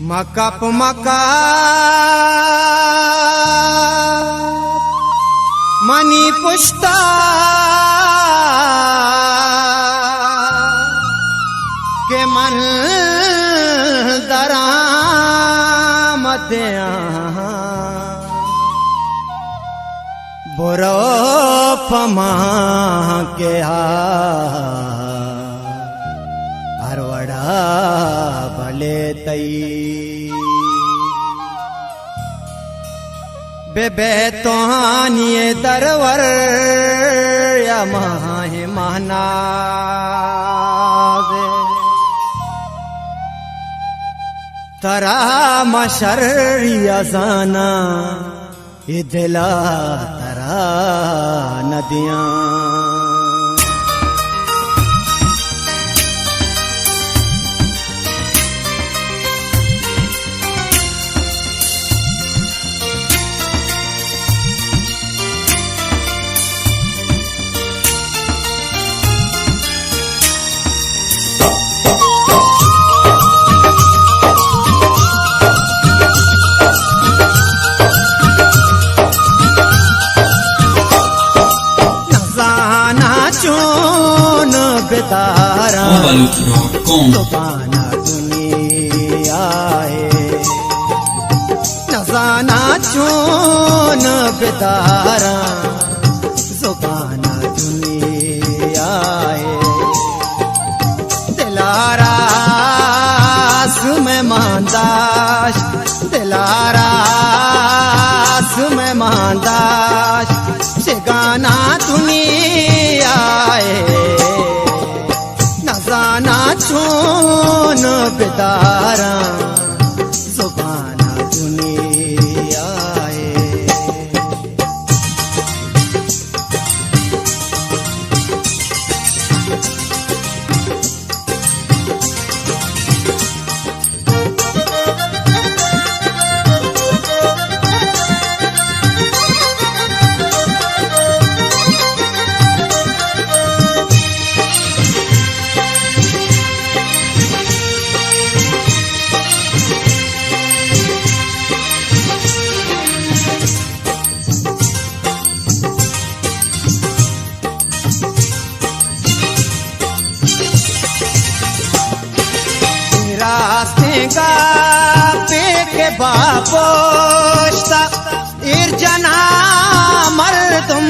मकप मका मनी पुष्टा के मन दरामत्या बुरो पमा के हरवड़ा भले तई बेबे तोहानिए दरवर या माहे महनावे तरा मशरी अजाना ये दिला तरा नदियां सुबाना दुनिया नजाना चून बितारा सुबाना दुनिया दिलारा सुमे मांदाश दिलारा सुमे मांदाश शिगाना दुनिया नजाना चून बितारा सुबाना दुनिया रास्तेगा पे के बापोश्ता इर्जना मर तुम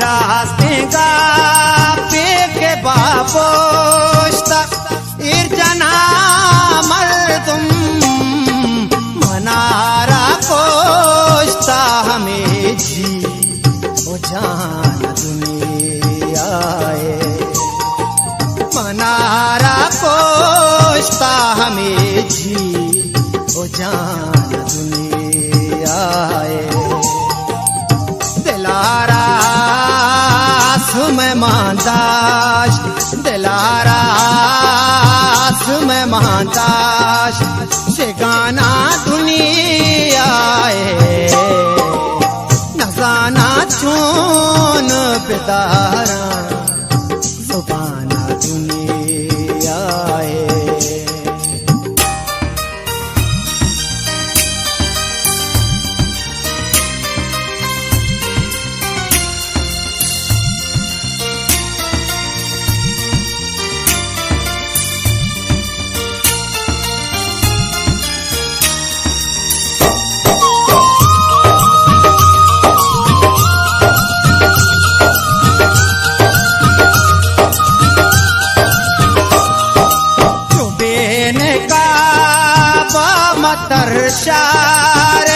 रास्तेगा पे के बापोश्ता इर्जना मर तुम मनारा पोश्ता हमें जी ओ जान दुनिया मनारा पोछता हमें जी ओ जान दुनिया दिलारा सुमे मांदाश दिलारा सुमे मांदाश शिगाना दुनिया नजाना चून बितारा सुबाना दुनिया तरशार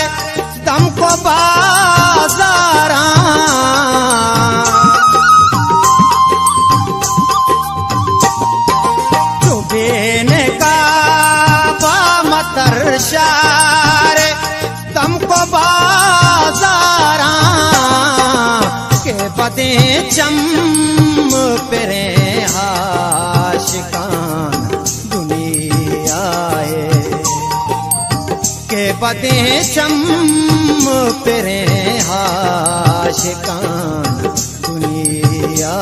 तुमको बाजारा चुबेने का तरशार तुमको बाजारा के बदे चम पेरे आशिकान दुनिया के बदे चम पेरे आशिकान दुनिया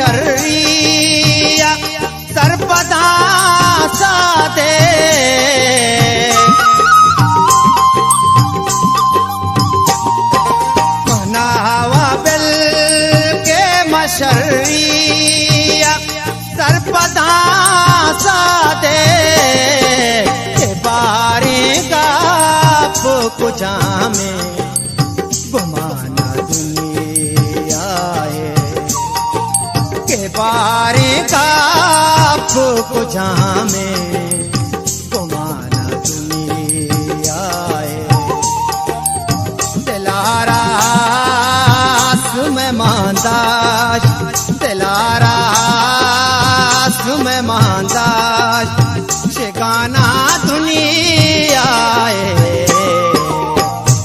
मशरिया सर्पदा सादे मनावा बिल के मशरिया सर्पदा सादे के बारे गाप कुजा में गुमाना दुनिया है के बारे गाप कुजा में गुमाना दुनिया है दिलारा सुमे मांदाश दिलारा सुमे मांदाश शिकाना दुनिया है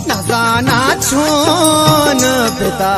नजाना छून पिता